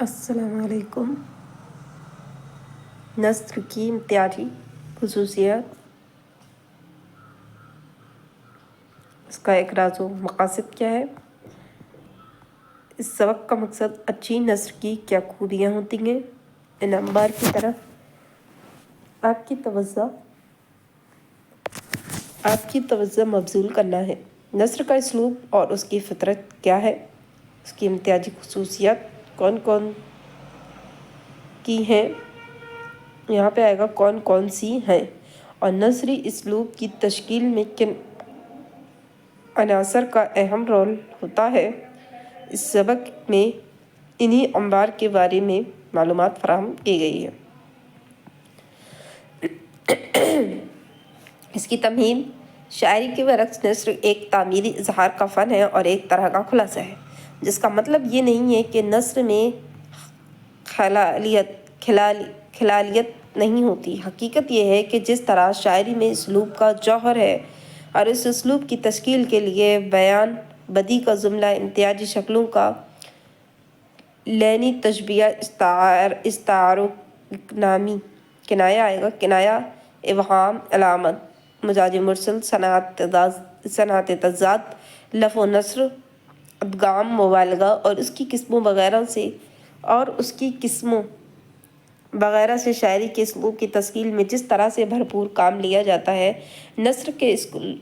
السلام علیکم۔ نثر کی امتیازی خصوصیات، اس کا اخراج و مقاصد کیا ہے؟ اس سبق کا مقصد اچھی نثر کی کیا خوبیاں ہوتی ہیں؟ ان انبار کی طرف آپ کی توجہ مبذول کرنا ہے۔ نثر کا اسلوب اور اس کی فطرت کیا ہے؟ اس کی امتیازی خصوصیات کون کون کی ہیں؟ یہاں پہ آئے گا کون کون سی ہیں، اور نثری اسلوب کی تشکیل میں کن عناصر کا اہم رول ہوتا ہے۔ اس سبق میں انہی انبار کے بارے میں معلومات فراہم کی گئی ہے۔ اس کی تمہید: شاعری کے برعکس نثر ایک تعمیری اظہار کا فن ہے اور ایک طرح کا خلاصہ ہے، جس کا مطلب یہ نہیں ہے کہ نثر میں خلالیت نہیں ہوتی۔ حقیقت یہ ہے کہ جس طرح شاعری میں اسلوب کا جوہر ہے اور اس اسلوب کی تشکیل کے لیے بیان، بدیع کا جملہ، امتیازی شکلوں کا لینی، تشبیہ، استعارہ، کنایہ، ابہام، علامت، مجاز مرسل، صنعت تضاد، لف و نثر، ادغام، مبالغہ اور اس کی قسموں وغیرہ سے شاعری کے اسلوب کی تشکیل میں جس طرح سے بھرپور کام لیا جاتا ہے، نثر کے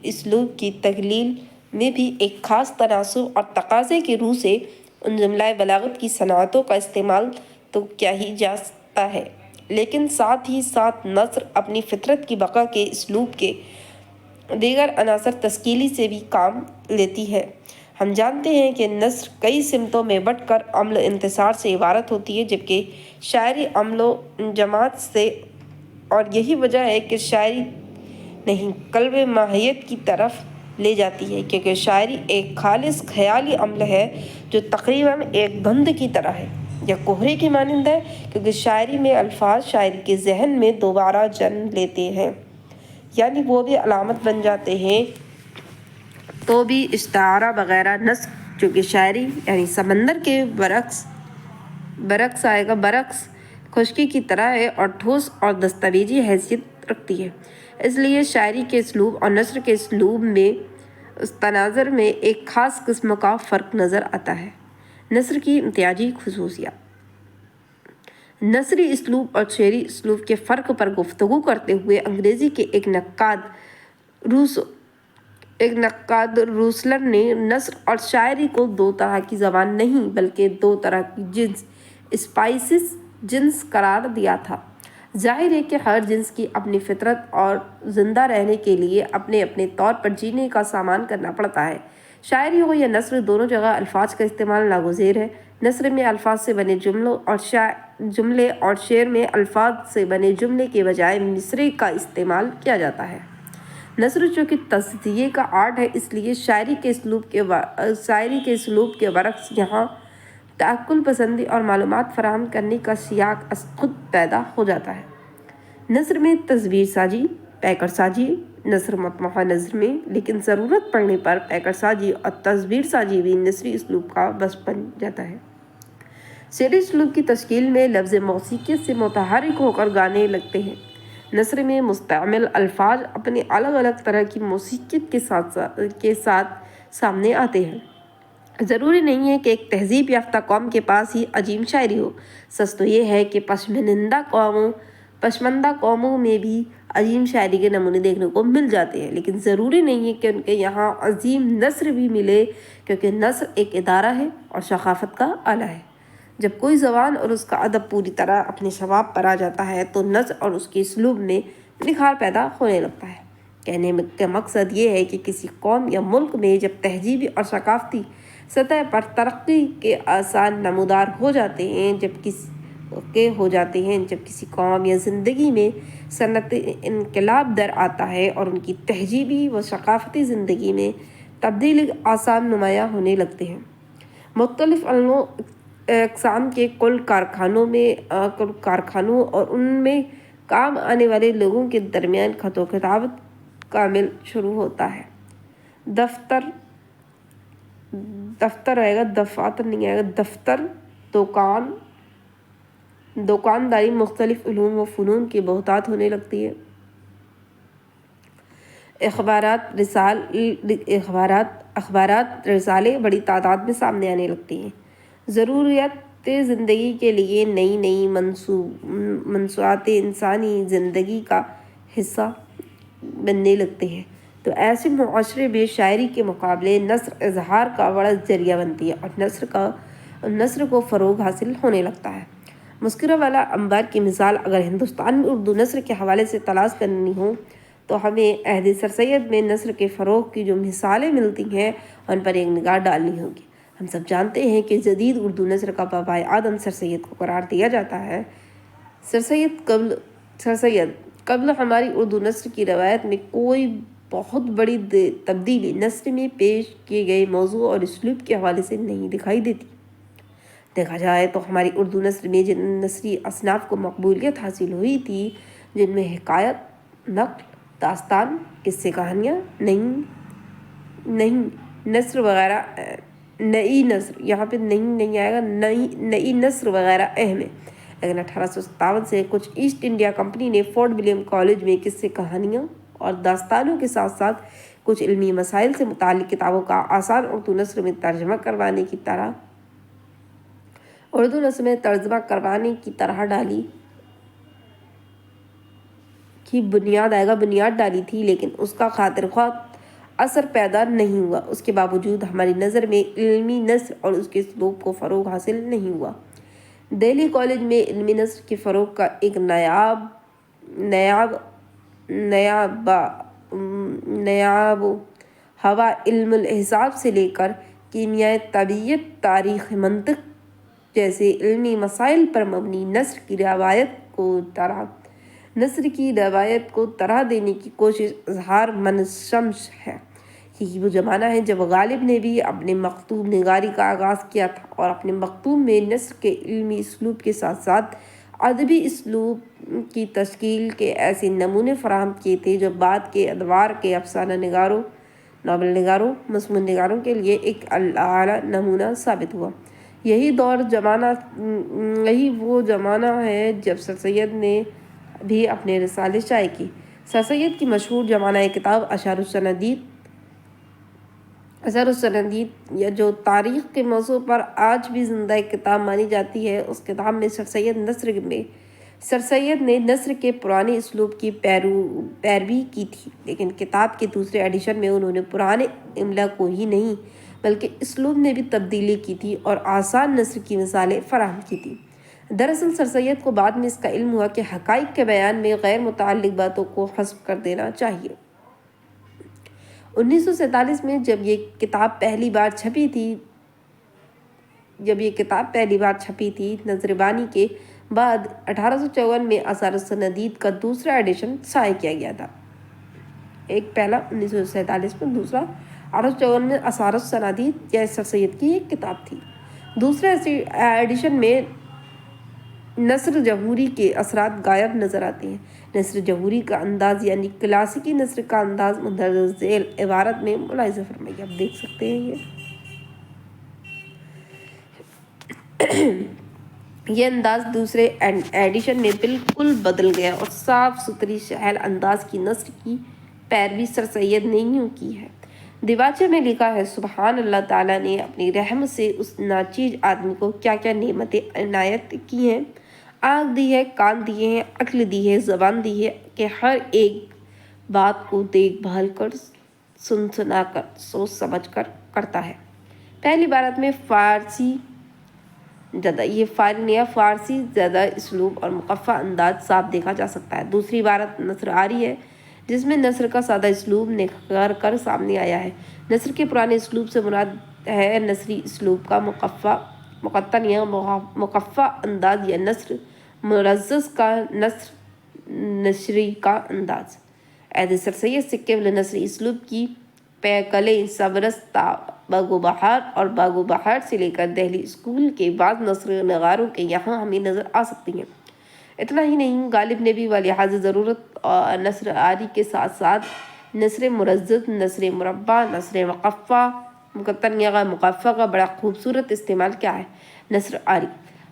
اسلوب کی تخلیل میں بھی ایک خاص تناسب اور تقاضے کی روح سے ان جملہ بلاغت کی صنعتوں کا استعمال تو کیا ہی جاتا ہے، لیکن ساتھ ہی ساتھ نثر اپنی فطرت کی بقا کے اسلوب کے دیگر عناصر تشکیلی سے بھی کام لیتی ہے۔ ہم جانتے ہیں کہ نثر کئی سمتوں میں بٹ کر عمل انتشار سے عبارت ہوتی ہے، جبکہ شاعری عمل و جماعت سے، اور یہی وجہ ہے کہ شاعری نہیں قلب ماہیت کی طرف لے جاتی ہے، کیونکہ شاعری ایک خالص خیالی عمل ہے جو تقریباً ایک دھند کی طرح ہے یا کوہرے کی مانند ہے، کیونکہ شاعری میں الفاظ شاعر کے ذہن میں دوبارہ جنم لیتے ہیں، یعنی وہ بھی علامت بن جاتے ہیں تو بھی استعارہ وغیرہ۔ نثر چونکہ شاعری یعنی سمندر کے برعکس خشکی کی طرح ہے اور ٹھوس اور دستاویزی حیثیت رکھتی ہے، اس لیے شاعری کے اسلوب اور نثر کے اسلوب میں اس تناظر میں ایک خاص قسم کا فرق نظر آتا ہے۔ نثر کی امتیازی خصوصیات: نثری اسلوب اور شعری اسلوب کے فرق پر گفتگو کرتے ہوئے انگریزی کے ایک نقاد روسلر نے نثر اور شاعری کو دو طرح کی زبان نہیں بلکہ دو طرح کی اسپائسیز جنس قرار دیا تھا۔ ظاہر ہے کہ ہر جنس کی اپنی فطرت اور زندہ رہنے کے لیے اپنے اپنے طور پر جینے کا سامان کرنا پڑتا ہے۔ شاعری ہو یا نثر، دونوں جگہ الفاظ کا استعمال ناگزیر ہے۔ نثر میں الفاظ سے بنے جملے اور شعر میں الفاظ سے بنے جملے کے بجائے مصرعے کا استعمال کیا جاتا ہے۔ نثر چونکہ تجزیے کا آرٹ ہے، اس لیے شاعری کے اسلوب کے برعکس یہاں تعقل پسندی اور معلومات فراہم کرنے کا سیاق از خود پیدا ہو جاتا ہے۔ نثر میں تصویر سازی، پیکر سازی، نثر متمحور نظر میں، لیکن ضرورت پڑنے پر پیکر سازی اور تصویر سازی بھی نثری اسلوب کا وصف بن جاتا ہے۔ شعری اسلوب کی تشکیل میں لفظ موسیقیت سے متحرک ہو کر گانے لگتے ہیں۔ نثر میں مستعمل الفاظ اپنے الگ الگ طرح کی موسیقیت کے ساتھ سامنے آتے ہیں۔ ضروری نہیں ہے کہ ایک تہذیب یافتہ قوم کے پاس ہی عظیم شاعری ہو، سچ تو یہ ہے کہ پسماندہ قوموں میں بھی عظیم شاعری کے نمونے دیکھنے کو مل جاتے ہیں، لیکن ضروری نہیں ہے کہ ان کے یہاں عظیم نثر بھی ملے، کیونکہ نثر ایک ادارہ ہے اور ثقافت کا آلہ ہے۔ جب کوئی زبان اور اس کا ادب پوری طرح اپنے شباب پر آ جاتا ہے تو نثر اور اس کے اسلوب میں نکھار پیدا ہونے لگتا ہے۔ کہنے کا مقصد یہ ہے کہ کسی قوم یا ملک میں جب تہذیبی اور ثقافتی سطح پر ترقی کے آثار نمودار ہو جاتے ہیں، جب کسی قوم یا زندگی میں صنعتی انقلاب در آتا ہے اور ان کی تہذیبی و ثقافتی زندگی میں تبدیلی کے آثار نمایاں ہونے لگتے ہیں۔ مختلف اقسام کے کل کارخانوں اور ان میں کام آنے والے لوگوں کے درمیان خط و کتابت کا عمل شروع ہوتا ہے۔ دفتر، دکان، دکانداری مختلف علوم و فنون کی بہتات ہونے لگتی ہے، اخبارات رسالے بڑی تعداد میں سامنے آنے لگتی ہیں، ضروریات زندگی کے لیے نئی نئی مصنوعات انسانی زندگی کا حصہ بننے لگتے ہیں، تو ایسے معاشرے میں شاعری کے مقابلے نثر اظہار کا بڑا ذریعہ بنتی ہے اور نثر کو فروغ حاصل ہونے لگتا ہے۔ مسکرہ والا انبار کی مثال اگر ہندوستان میں اردو نثر کے حوالے سے تلاش کرنی ہو تو ہمیں عہد سر سید میں نثر کے فروغ کی جو مثالیں ملتی ہیں ان پر ایک نگاہ ڈالنی ہوگی۔ ہم سب جانتے ہیں کہ جدید اردو نثر کا بابائے آدم سر سید کو قرار دیا جاتا ہے۔ سر سید قبل ہماری اردو نثر کی روایت میں کوئی بہت بڑی تبدیلی نثر میں پیش کیے گئے موضوع اور اسلوب کے حوالے سے نہیں دکھائی دیتی۔ دیکھا جائے تو ہماری اردو نثر میں جن نثری اصناف کو مقبولیت حاصل ہوئی تھی، جن میں حکایت، نقل، داستان، قصے کہانیاں، نئی نثر وغیرہ نئی نثر وغیرہ اہم ہے، لیکن 1857 سے کچھ ایسٹ انڈیا کمپنی نے فورٹ ولیم کالج میں قصے کہانیوں اور داستانوں کے ساتھ ساتھ کچھ علمی مسائل سے متعلق کتابوں کا آسان اردو نثر میں ترجمہ کروانے کی طرح ڈالی کی بنیاد ڈالی تھی، لیکن اس کا خاطر خواہ اثر پیدا نہیں ہوا۔ اس کے باوجود ہماری نظر میں علمی نثر اور اس کے اسلوب کو فروغ حاصل نہیں ہوا۔ دہلی کالج میں علمی نثر کے فروغ کا ایک نیاب ہوا علم الحساب سے لے کر کیمیاء طبیعت، تاریخ، منطق جیسے علمی مسائل پر مبنی نثر کی روایت کو طرح دینے کی کوشش اظہار منشمس ہے۔ یہی وہ زمانہ ہے جب غالب نے بھی اپنے مکتوب نگاری کا آغاز کیا تھا اور اپنے مکتوب میں نثر کے علمی اسلوب کے ساتھ ساتھ ادبی اسلوب کی تشکیل کے ایسے نمونے فراہم کیے تھے جو بعد کے ادوار کے افسانہ نگاروں، ناول نگاروں، مضمون نگاروں کے لیے ایک اعلیٰ نمونہ ثابت ہوا۔ یہی وہ زمانہ ہے جب سر سید نے بھی اپنے رسالے شائع کی۔ سر سید کی مشہور زمانہ کتاب اشعار السنادید یا جو تاریخ کے موضوع پر آج بھی زندہ کتاب مانی جاتی ہے، اس کتاب میں سر سید نے نثر کے پرانے اسلوب کی پیروی کی تھی، لیکن کتاب کے دوسرے ایڈیشن میں انہوں نے پرانے املا کو ہی نہیں بلکہ اسلوب میں بھی تبدیلی کی تھی اور آسان نثر کی مثالیں فراہم کی تھی۔ دراصل سر سید کو بعد میں اس کا علم ہوا کہ حقائق کے بیان میں غیر متعلق باتوں کو حذف کر دینا چاہیے۔ 1947 میں جب یہ کتاب پہلی بار چھپی تھی نظر بانی کے بعد 1854 میں اشعار السنادید کا دوسرا ایڈیشن شائع کیا گیا تھا۔ ایک پہلا 1947 میں، دوسرا 1854 میں اشعار السنادید یا سر سید کی ایک کتاب تھی۔ دوسرے ایڈیشن میں نثر جمہوری کے اثرات غائب نظر آتے ہیں۔ نثر جمہوری کا انداز یعنی کلاسیکی نثر کا انداز مندرجہ ذیل عبارت میں ملاحظہ فرمائیے، آپ دیکھ سکتے ہیں یہ انداز دوسرے ایڈیشن میں بالکل بدل گیا اور صاف ستھری سہل انداز کی نثر کی پیروی سر سید نے یوں کی ہے۔ دیباچے میں لکھا ہے، سبحان اللہ، تعالیٰ نے اپنی رحمت سے اس ناچیز آدمی کو کیا کیا نعمتیں عنایت کی ہیں، آنکھ دی ہے، کان دیے ہیں، عقل دی ہے، زبان دی ہے کہ ہر ایک بات کو دیکھ بھال کر، سن سنا کر، سوچ سمجھ کر کرتا ہے۔ پہلی عبارت میں فارسی زیادہ اسلوب اور مقفع انداز صاف دیکھا جا سکتا ہے۔ دوسری عبارت نثر آری ہے جس میں نثر کا سادہ اسلوب نکھار کر سامنے آیا ہے۔ نثر کے پرانے اسلوب سے مراد ہے نثری اسلوب کا مقتن یا مقفع انداز یا نثر مرزز کا نثری کا انداز۔ عہد سر سید سے قبل نثری اسلوب کی پیکلیں سبرست باغ و بہار اور باغ و بہار سے لے کر دہلی اسکول کے بعض نثر نگاروں کے یہاں ہمیں نظر آ سکتی ہیں۔ اتنا ہی نہیں، غالب نے بھی لحاظ ضرورت اور نثر آری کے ساتھ ساتھ نثر مرزز، نثر مربع، نثر مقفع، مقتن یا مقفع کا بڑا خوبصورت استعمال کیا ہے۔ نثر آری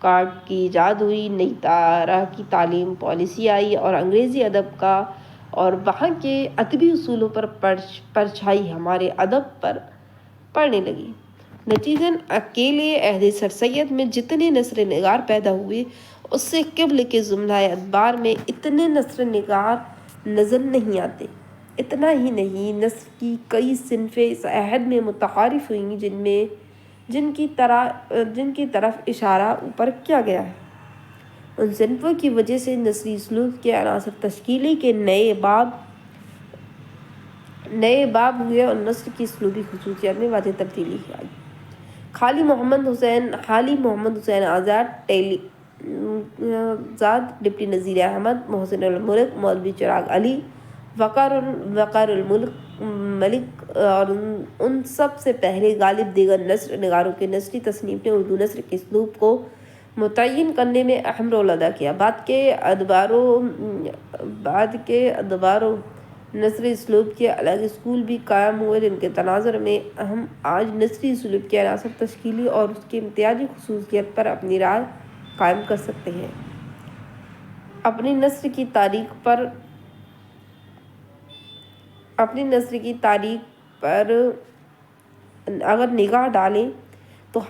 کارڈ کی ایجاد ہوئی، نئی طرح کی تعلیم پالیسی آئی اور انگریزی ادب کا اور وہاں کے ادبی اصولوں پر پرچھائی ہمارے ادب پر پڑنے لگی۔ نتیجتاً اکیلے عہد سر سید میں جتنے نثر نگار پیدا ہوئے اس سے قبل کے زمرہ ادبار میں اتنے نثر نگار نظر نہیں آتے۔ اتنا ہی نہیں، نثر کی کئی صنفیں اس عہد میں متعارف ہوئیں جن کی طرف اشارہ اوپر کیا گیا ہے۔ ان صنفوں کی وجہ سے نثری اسلوب کے عناصر تشکیلی کے نئے باب ہوئے اور نثر کی اسلوبی خصوصیات میں واضح تبدیلی آئی۔ حاجی محمد حسین آزاد ڈپٹی نذیر احمد، محسن الملک، مولوی چراغ علی، وقار الملک اور ان سب سے پہلے غالب دیگر نثر نگاروں کے نثری تصنیف نے اردو نثر کے اسلوب کو متعین کرنے میں اہم رول ادا کیا۔ بعد کے ادوار نثری اسلوب کے الگ اسکول بھی قائم ہوئے جن کے تناظر میں ہم آج نثری اسلوب کے عناصر تشکیلی اور اس کی امتیازی خصوصیت پر اپنی رائے قائم کر سکتے ہیں۔ اپنی نثر کی تاریخ پر اگر نگاہ ڈالیں تو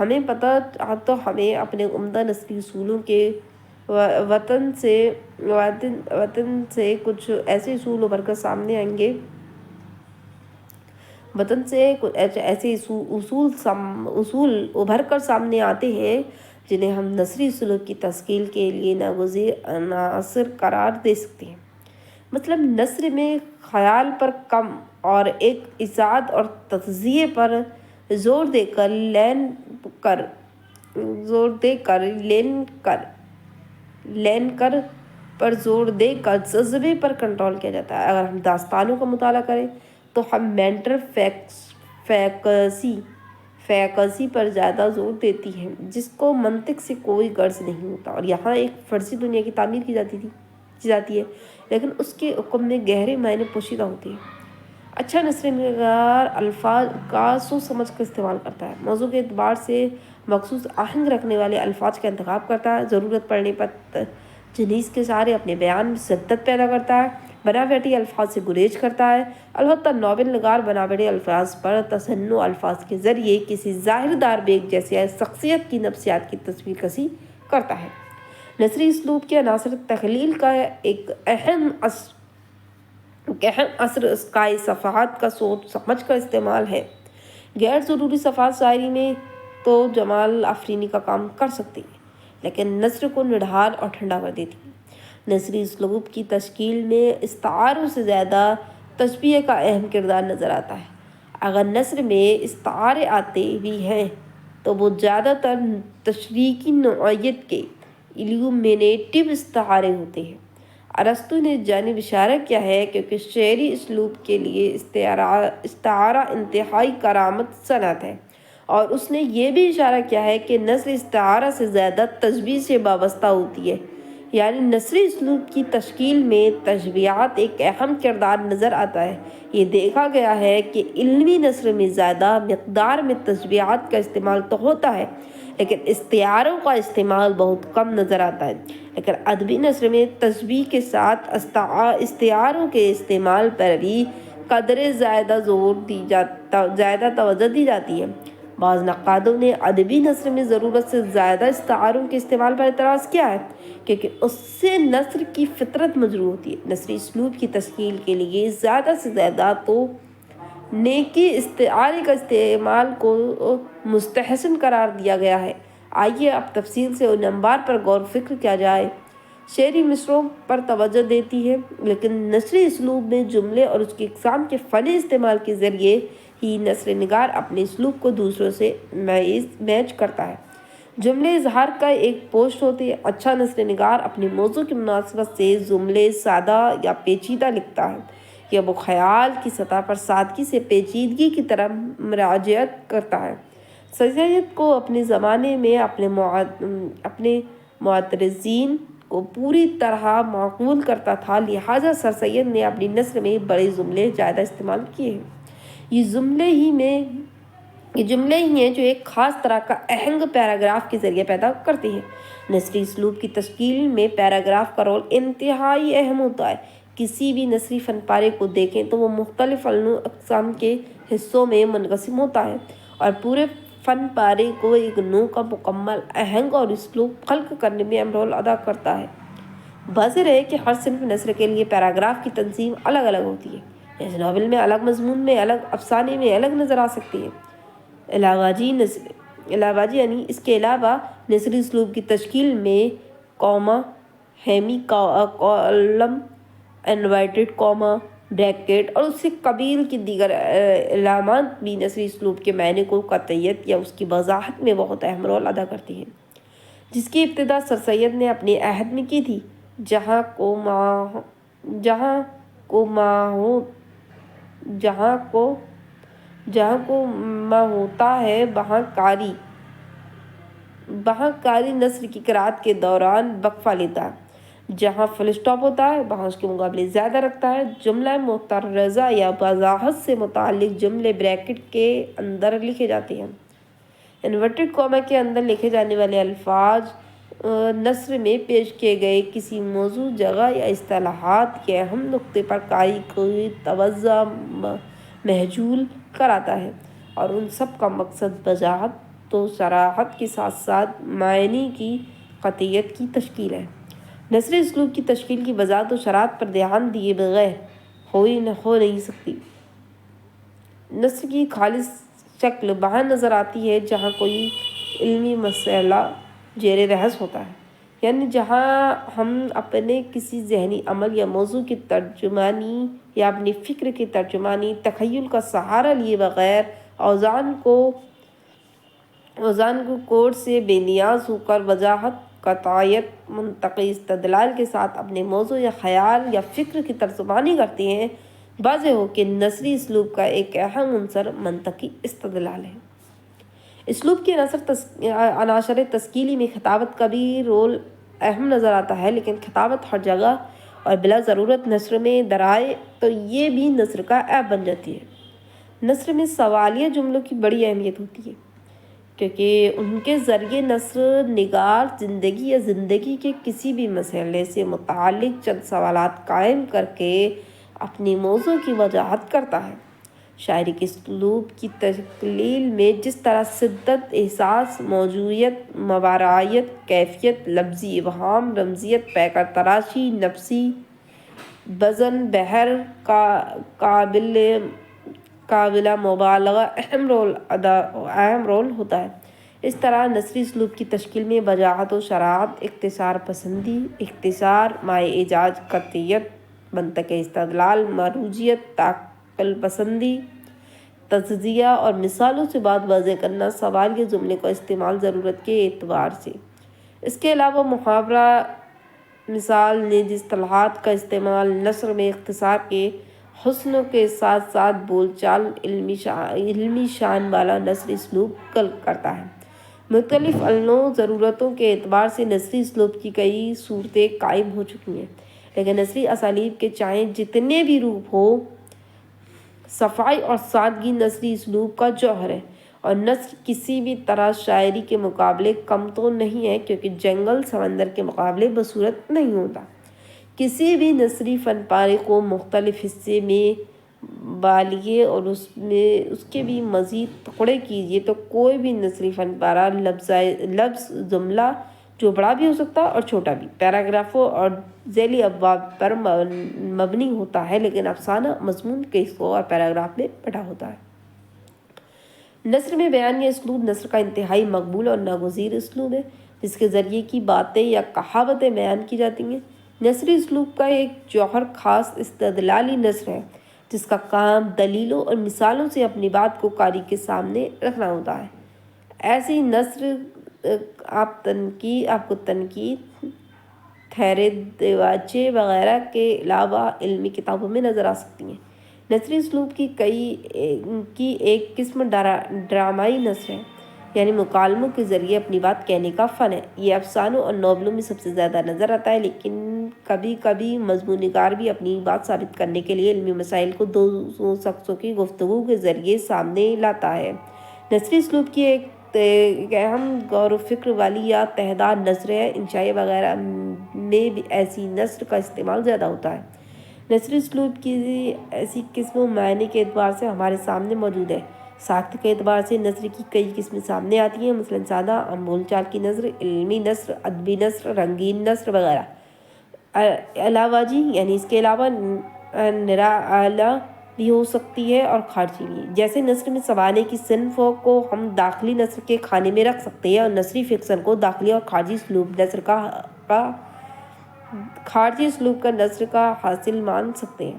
ہمیں اپنے عمدہ نثری اصولوں کے وطن سے کچھ ایسے اصول ابھر کر سامنے آئیں گے اصول ابھر کر سامنے آتے ہیں جنہیں ہم نثری اسلوب کی تشکیل کے لیے ناگزیر عناصر قرار دے سکتے ہیں۔ مطلب نثر میں خیال پر کم اور ایک ایجاد اور تجزیے پر زور دے کر جذبے پر کنٹرول کیا جاتا ہے۔ اگر ہم داستانوں کا مطالعہ کریں تو ہم مینٹر فیکسی پر زیادہ زور دیتی ہیں جس کو منطق سے کوئی غرض نہیں ہوتا اور یہاں ایک فرضی دنیا کی تعمیر کی جاتی ہے لیکن اس کے حکم میں گہرے معنی پوشیدہ ہوتے ہیں۔ اچھا نثر نگار الفاظ کا سوچ سمجھ کر استعمال کرتا ہے، موضوع کے اعتبار سے مخصوص آہنگ رکھنے والے الفاظ کا انتخاب کرتا ہے، ضرورت پڑنے پر تجنیس کے سہارے اپنے بیان میں شدت پیدا کرتا ہے، بناوٹی الفاظ سے گریز کرتا ہے۔ البتہ ناول نگار بناوٹی الفاظ پر تصنع الفاظ کے ذریعے کسی ظاہر دار بیگ جیسی شخصیت کی نفسیات کی تصویر کشی کرتا ہے۔ نثری اسلوب کے عناصر تخلیل کا ایک اہم اثر اس کا صفحات کا سوچ سمجھ کر استعمال ہے۔ غیر ضروری صفحات شاعری میں تو جمال آفرینی کا کام کر سکتی ہیں لیکن نثر کو نڈھال اور ٹھنڈا کر دیتی ہیں۔ نثری اسلوب کی تشکیل میں استعاروں سے زیادہ تشبیہ کا اہم کردار نظر آتا ہے۔ اگر نثر میں استعارے آتے بھی ہیں تو وہ زیادہ تر تشریحی نوعیت کے ایلیومینیٹو استعارے ہوتے ہیں۔ ارسطو نے اس جانب اشارہ کیا ہے کیونکہ شعری اسلوب کے لیے استعارہ انتہائی کارآمد صنعت ہے، اور اس نے یہ بھی اشارہ کیا ہے کہ نثر استعارہ سے زیادہ تشبیہ سے وابستہ ہوتی ہے، یعنی نثری اسلوب کی تشکیل میں تشبیہات ایک اہم کردار نظر آتا ہے۔ یہ دیکھا گیا ہے کہ علمی نثر میں زیادہ مقدار میں تشبیہات کا استعمال تو ہوتا ہے لیکن استعاروں کا استعمال بہت کم نظر آتا ہے، لیکن ادبی نثر میں تشبیہ کے ساتھ استعاروں کے استعمال پر بھی قدرے زیادہ توجہ دی جاتی ہے۔ بعض نقادوں نے ادبی نثر میں ضرورت سے زیادہ استعاروں کے استعمال پر اعتراض کیا ہے کیونکہ اس سے نثر کی فطرت مجروح ہوتی ہے۔ نثری اسلوب کی تشکیل کے لیے زیادہ سے زیادہ تو نیکی استعارے کا استعمال کو مستحسن قرار دیا گیا ہے۔ آئیے اب تفصیل سے ان انبار پر غور و فکر کیا جائے۔ شعری مصرعوں پر توجہ دیتی ہے لیکن نثری اسلوب میں جملے اور اس کی اقسام کے فنی استعمال کے ذریعے ہی نثر نگار اپنے اسلوب کو دوسروں سے میچ کرتا ہے۔ جملے اظہار کا ایک پوسٹ ہوتے ہیں۔ اچھا نثر نگار اپنے موضوع کی مناسبت سے جملے سادہ یا پیچیدہ لکھتا ہے یا وہ خیال کی سطح پر سادگی سے پیچیدگی کی طرف مراجعت کرتا ہے۔ سید کو اپنے زمانے میں اپنے معترضین کو پوری طرح معقول کرتا تھا، لہٰذا سر سید نے اپنی نثر میں بڑے جملے زیادہ استعمال کیے ہیں۔ یہ جملے ہی میں یہ جملے ہی ہیں جو ایک خاص طرح کا اہنگ پیراگراف کے ذریعے پیدا کرتی ہیں۔ نثری اسلوب کی تشکیل میں پیراگراف کا رول انتہائی اہم ہوتا ہے۔ کسی بھی نثری فن پارے کو دیکھیں تو وہ مختلف فن و اقسام کے حصوں میں منقسم ہوتا ہے اور پورے فن پارے کو ایک نوع کا مکمل اہنگ اور اسلوب خلق کرنے میں اہم رول ادا کرتا ہے۔ واضح ہے کہ ہر صنف نثر کے لیے پیراگراف کی تنظیم الگ الگ ہوتی ہے۔ جیسے ناول میں الگ مضمون میں الگ، افسانے میں الگ نظر آ سکتی ہے۔ یعنی اس کے علاوہ نثری اسلوب کی تشکیل میں کوما، ہیمی کالم، انورٹڈ کوما، بریکٹ اور اس سے قبیل کی دیگر علامات بھی نثری اسلوب کے معنی کو قطعیت یا اس کی وضاحت میں بہت اہم رول ادا کرتی ہیں، جس کی ابتدا سر سید نے اپنے عہد میں کی تھی۔ جہاں کو ما ہوتا ہے وہاں قاری نثر کی قرأت کے دوران وقفہ لیتا ہے۔ جہاں فل اسٹاپ ہوتا ہے وہاں اس کے مقابلے زیادہ رکھتا ہے۔ جملہ معترضہ یا وضاحت سے متعلق جملے بریکٹ کے اندر لکھے جاتے ہیں۔ انورٹڈ کوما کے اندر لکھے جانے والے الفاظ نثر میں پیش کیے گئے کسی موضوع، جگہ یا اصطلاحات کے اہم نقطے پر قاری کی توجہ محصول کراتا ہے اور ان سب کا مقصد وضاحت و صراحت کے ساتھ ساتھ معنی کی قطعیت کی تشکیل ہے۔ نثری اسلوب کی تشکیل کی وضاحت و صراحت پر دھیان دیے بغیر ہو نہیں سکتی۔ نثر کی خالص شکل وہاں نظر آتی ہے جہاں کوئی علمی مسئلہ زیر بحث ہوتا ہے، یعنی جہاں ہم اپنے کسی ذہنی عمل یا موضوع کی ترجمانی یا اپنی فکر کی ترجمانی تخیل کا سہارا لیے بغیر اوزان کو کوڈ سے بے نیاز ہو کر وضاحت، قطعیت، منطقی استدلال کے ساتھ اپنے موضوع یا خیال یا فکر کی ترجمانی کرتے ہیں۔ واضح ہو کہ نثری اسلوب کا ایک اہم عنصر منطقی استدلال ہے۔ اسلوب کے عناصر تشکیلی میں خطابت کا بھی رول اہم نظر آتا ہے، لیکن خطابت ہر جگہ اور بلا ضرورت نثر میں درائے تو یہ بھی نثر کا عیب بن جاتی ہے۔ نثر میں سوالیہ جملوں کی بڑی اہمیت ہوتی ہے کیونکہ ان کے ذریعے نثر نگار زندگی یا زندگی کے کسی بھی مسئلے سے متعلق چند سوالات قائم کر کے اپنی موضوع کی وضاحت کرتا ہے۔ شاعری کے اسلوب کی تشکیل میں جس طرح شدت، احساس، موضوعیت، ماورائیت، کیفیت، لفظی ابہام، رمزیت، پیکر تراشی، نفسی وزن، بحر، قابلہ مبالغہ اہم رول ہوتا ہے، اس طرح نثری اسلوب کی تشکیل میں وضاحت و صراحت، اختصار پسندی، اختصار، مائع اعجاز، قطعیت، منطقی استدلال، مروجیت، تعقل پسندی، تجزیہ اور مثالوں سے بات واضح کرنا سوالیہ جملے کا استعمال ضرورت کے اعتبار سے۔ اس کے علاوہ محاورہ، مثال، نیز اصطلاحات کا استعمال نثر میں اختصار کے حسن کے ساتھ ساتھ بول چال علمی شان والا نثری اسلوب کرتا ہے۔ مختلف النوع ضرورتوں کے اعتبار سے نثری اسلوب کی کئی صورتیں قائم ہو چکی ہیں، لیکن نثری اسالیب کے چاہے جتنے بھی روپ ہو، صفائی اور سادگی نثری اسلوب کا جوہر ہے اور نثر کسی بھی طرح شاعری کے مقابلے کم تو نہیں ہے، کیونکہ جنگل سمندر کے مقابلے بصورت نہیں ہوتا۔ کسی بھی نثری فن پارے کو مختلف حصے میں بالیے اور اس کے بھی مزید ٹکڑے کیجیے تو کوئی بھی نثری فن پارہ لفظ، جملہ جو بڑا بھی ہو سکتا ہے اور چھوٹا بھی، پیراگرافوں اور ذیلی ابواب پر مبنی ہوتا ہے، لیکن افسانہ مضمون کے حصوں اور پیراگراف میں بٹا ہوتا ہے۔ نثر میں بیان یا اسلوب نثر کا انتہائی مقبول اور ناگزیر اسلوب ہے، جس کے ذریعے کی باتیں یا کہاوتیں بیان کی جاتی ہیں۔ نثری اسلوب کا ایک جوہر خاص استدلالی نثر ہے، جس کا کام دلیلوں اور مثالوں سے اپنی بات کو قاری کے سامنے رکھنا ہوتا ہے۔ ایسی نثر آپ کو تنقید، تھیرے دیواچے وغیرہ کے علاوہ علمی کتابوں میں نظر آ سکتی ہیں۔ نثری اسلوب کی ایک قسم ڈرامائی نثر ہے، یعنی مکالموں کے ذریعے اپنی بات کہنے کا فن ہے۔ یہ افسانوں اور ناولوں میں سب سے زیادہ نظر آتا ہے، لیکن کبھی کبھی مضمون نگار بھی اپنی بات ثابت کرنے کے لیے علمی مسائل کو دو شخصوں کی گفتگو کے ذریعے سامنے لاتا ہے۔ نثری اسلوب کی ایک اہم غور و فکر والی یا تہدار نثر ہے۔ انشائیہ وغیرہ میں بھی ایسی نثر کا استعمال زیادہ ہوتا ہے۔ نثری اسلوب کی ایسی قسم و معنی کے اعتبار سے ہمارے سامنے موجود ہے۔ ساخت کے اعتبار سے نثر کی کئی قسمیں سامنے آتی ہیں، مثلاً سادہ، عام بول چال کی نثر، علمی نثر، ادبی نثر، رنگین نثر وغیرہ۔ علاوہ یعنی اس کے علاوہ نرالا بھی ہو سکتی ہے اور خارجی بھی، جیسے نثر میں سوانح کی صنفوں کو ہم داخلی نثر کے کھانے میں رکھ سکتے ہیں اور نثری فکشن کو داخلی اور خارجی اسلوب نثر کا حاصل مان سکتے ہیں۔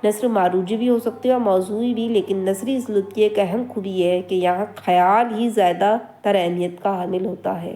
نثر معروضی بھی ہو سکتے ہیں اور موضوعی بھی، لیکن نثری اسلوب کی ایک اہم خوبی یہ ہے کہ یہاں خیال ہی زیادہ تر اہمیت کا حامل ہوتا ہے۔